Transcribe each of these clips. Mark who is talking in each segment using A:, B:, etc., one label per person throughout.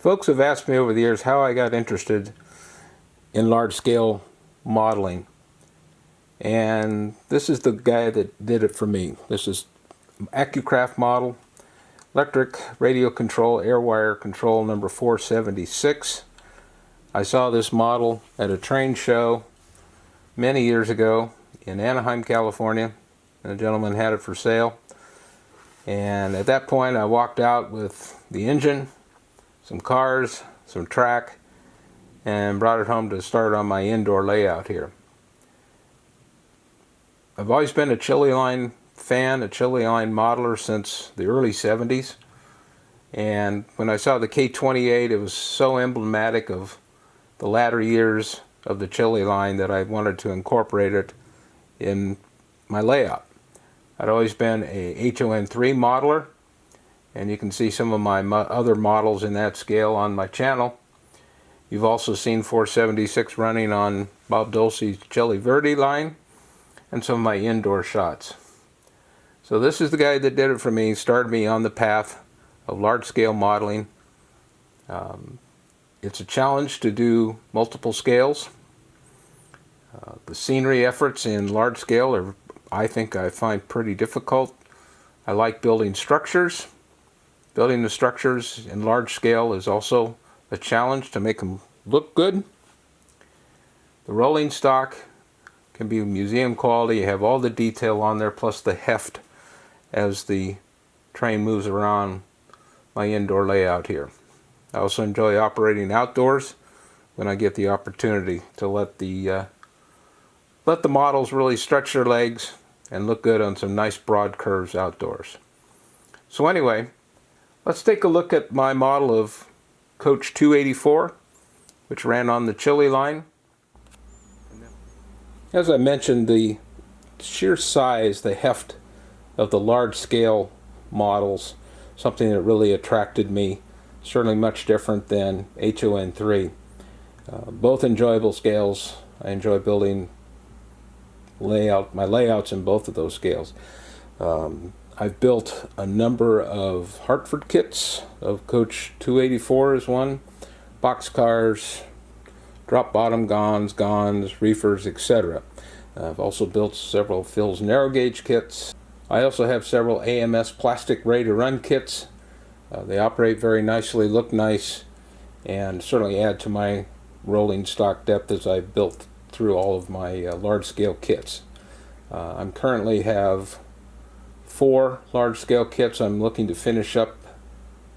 A: Folks have asked me over the years how I got interested in large-scale modeling, and this is the guy that did it for me. This is AccuCraft model, electric radio control, air wire control number 476. I saw this model at a train show many years ago in Anaheim, California, and a gentleman had it for sale. And at that point I walked out with the engine, some cars, some track, and brought it home to start on my indoor layout here. I've always been a chili line fan, a chili line modeler since the early 70s. And when I saw the K28, it was so emblematic of the latter years of the chili line that I wanted to incorporate it in my layout. I'd always been a Fn3 modeler, and you can see some of my other models in that scale on my channel. You've also seen 476 running on Bob Dolce's Chili Verde line, and some of my indoor shots. So this is the guy that did it for me, started me on the path of large-scale modeling. It's a challenge to do multiple scales. The scenery efforts in large scale are, I find pretty difficult. I like building structures. Building the structures in large scale is also a challenge to make them look good. The rolling stock can be museum quality. You have all the detail on there, plus the heft as the train moves around my indoor layout here. I also enjoy operating outdoors when I get the opportunity to let the models really stretch their legs and look good on some nice broad curves outdoors. So anyway, let's take a look at my model of Coach 284, which ran on the chili line. As I mentioned, the sheer size, the heft of the large-scale models, something that really attracted me, certainly much different than Fn3. Both enjoyable scales. I enjoy building my layouts in both of those scales. I've built a number of Hartford kits of Coach 284 is one, boxcars, drop bottom gons, reefers, etc. I've also built several Phil's narrow gauge kits. I also have several AMS plastic ready to run kits. They operate very nicely, look nice, and certainly add to my rolling stock depth as I've built through all of my large-scale kits. I currently have 4 large-scale kits I'm looking to finish up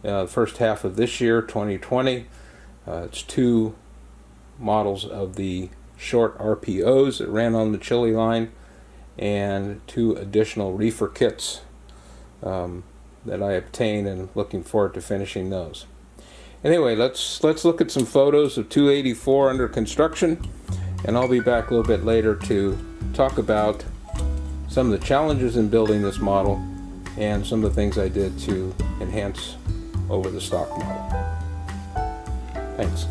A: the first half of this year, 2020. It's 2 models of the short RPOs that ran on the chili line, and 2 additional reefer kits that I obtained, and looking forward to finishing those. Anyway, let's look at some photos of 284 under construction, and I'll be back a little bit later to talk about some of the challenges in building this model and some of the things I did to enhance over the stock model. Thanks.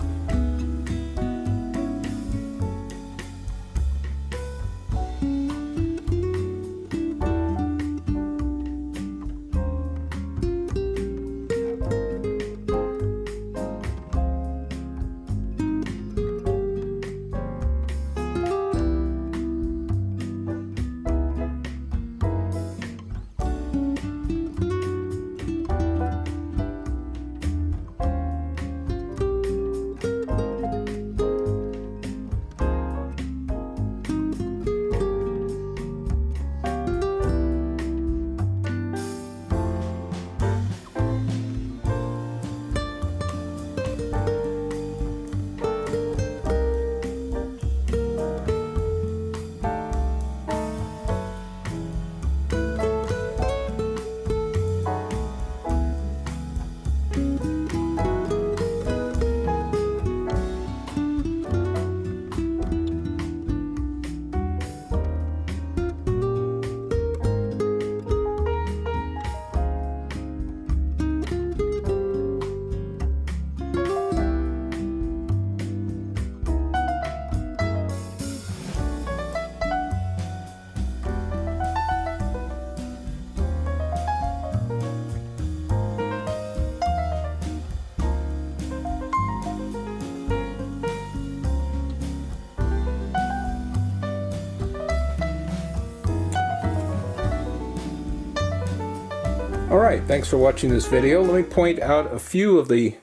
A: Alright, thanks for watching this video. Let me point out a few of the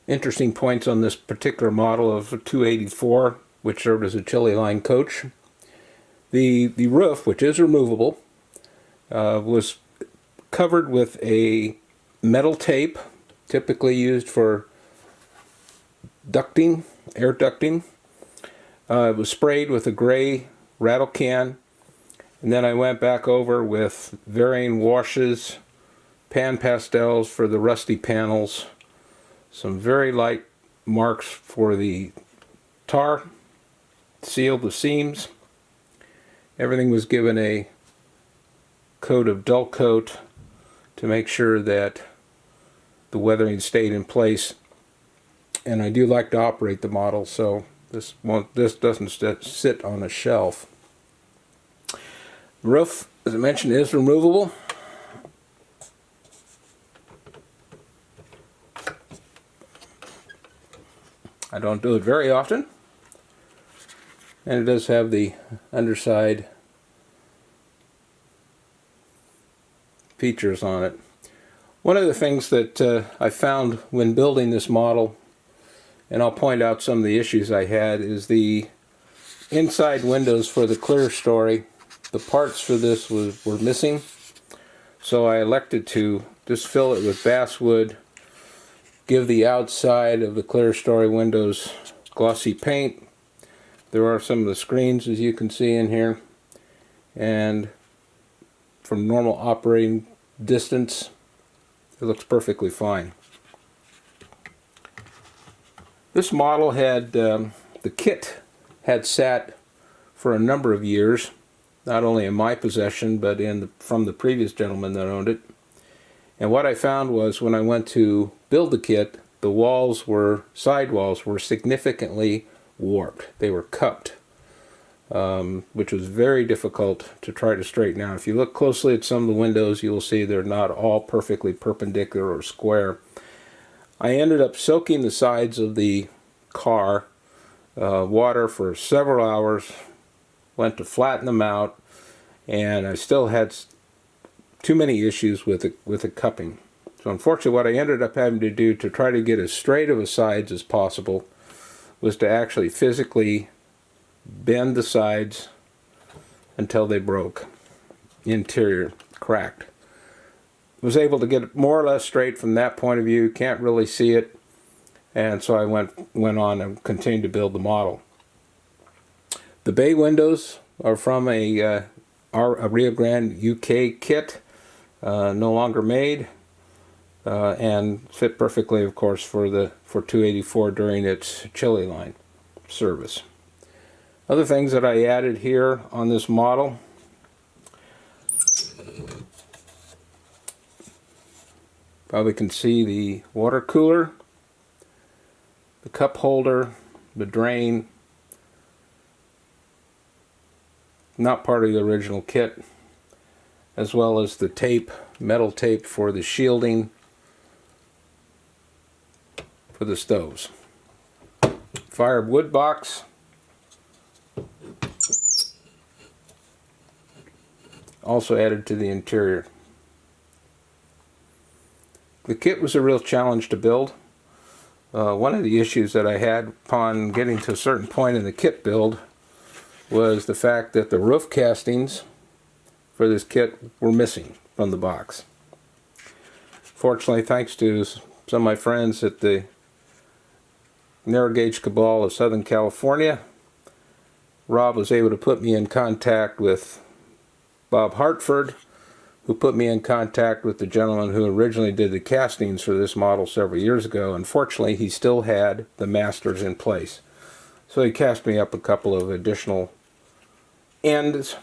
A: interesting points on this particular model of 284, which served as a chili line coach. The roof, which is removable, was covered with a metal tape, typically used for ducting, air ducting. It was sprayed with a gray rattle can, and then I went back over with varying washes, pan pastels for the rusty panels, some very light marks for the tar, sealed the seams. Everything was given a coat of dull coat to make sure that the weathering stayed in place. And I do like to operate the model, so this doesn't sit on a shelf. The roof, as I mentioned, is removable. I don't do it very often. And it does have the underside features on it. One of the things that I found when building this model, and I'll point out some of the issues I had, is the inside windows for the clear story. The parts for this were missing, so I elected to just fill it with basswood, give the outside of the clear story windows glossy paint. There are some of the screens, as you can see in here, and from normal operating distance it looks perfectly fine. This model had the kit had sat for a number of years, not only in my possession but from the previous gentleman that owned it. And what I found was, when I went to build the kit, the side walls were significantly warped. They were cupped, which was very difficult to try to straighten out. If you look closely at some of the windows, you will see they're not all perfectly perpendicular or square. I ended up soaking the sides of the car water for several hours, went to flatten them out, and I still had too many issues with the cupping. So unfortunately, what I ended up having to do to try to get as straight of a sides as possible was to actually physically bend the sides until they broke. Interior cracked. Was able to get it more or less straight from that point of view. Can't really see it, and so I went on and continued to build the model. The bay windows are from a Rio Grande, UK kit, no longer made, and fit perfectly, of course, for 284 during its chili line service. Other things that I added here on this model: probably can see the water cooler, the cup holder, the drain, not part of the original kit, as well as the tape, metal tape for the shielding for the stoves. Firewood box, also added to the interior. The kit was a real challenge to build. One of the issues that I had upon getting to a certain point in the kit build was the fact that the roof castings for this kit were missing from the box. Fortunately, thanks to some of my friends at the Narrow Gauge Cabal of Southern California, Rob was able to put me in contact with Bob Hartford, who put me in contact with the gentleman who originally did the castings for this model several years ago. Unfortunately, he still had the masters in place, so he cast me up a couple of additional ends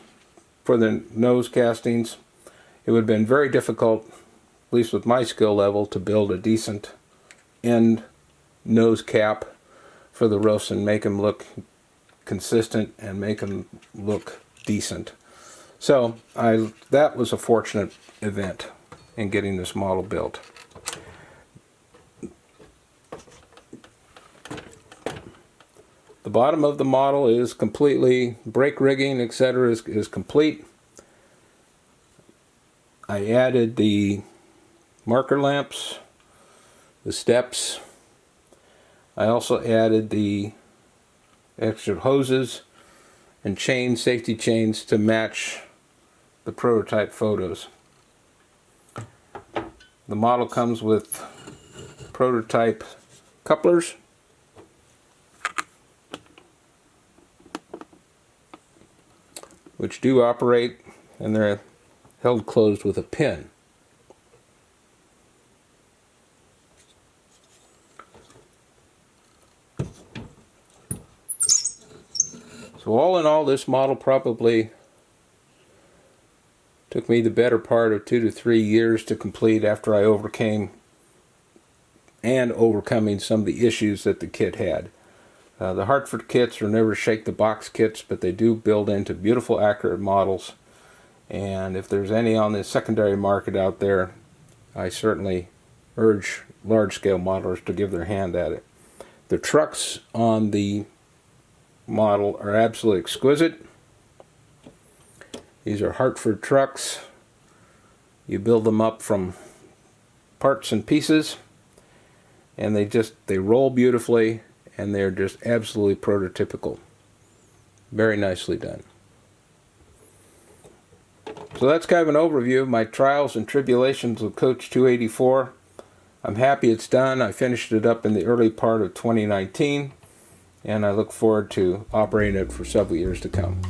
A: for the nose castings. It would have been very difficult, at least with my skill level, to build a decent end nose cap for the roofs and make them look consistent and make them look decent. So that was a fortunate event in getting this model built. The bottom of the model is completely, brake rigging, etc. is complete. I added the marker lamps, the steps. I also added the extra hoses and chains, safety chains, to match the prototype photos. The model comes with prototype couplers, which do operate, and they're held closed with a pin. So all in all, this model probably took me the better part of 2 to 3 years to complete, after I overcoming some of the issues that the kit had. The Hartford kits are never shake the box kits, but they do build into beautiful, accurate models. And if there's any on the secondary market out there, I certainly urge large-scale modelers to give their hand at it. The trucks on the model are absolutely exquisite. These are Hartford trucks. You build them up from parts and pieces, and they roll beautifully, and they're just absolutely prototypical. Very nicely done. So that's kind of an overview of my trials and tribulations with Coach 284. I'm happy it's done. I finished it up in the early part of 2019, and I look forward to operating it for several years to come.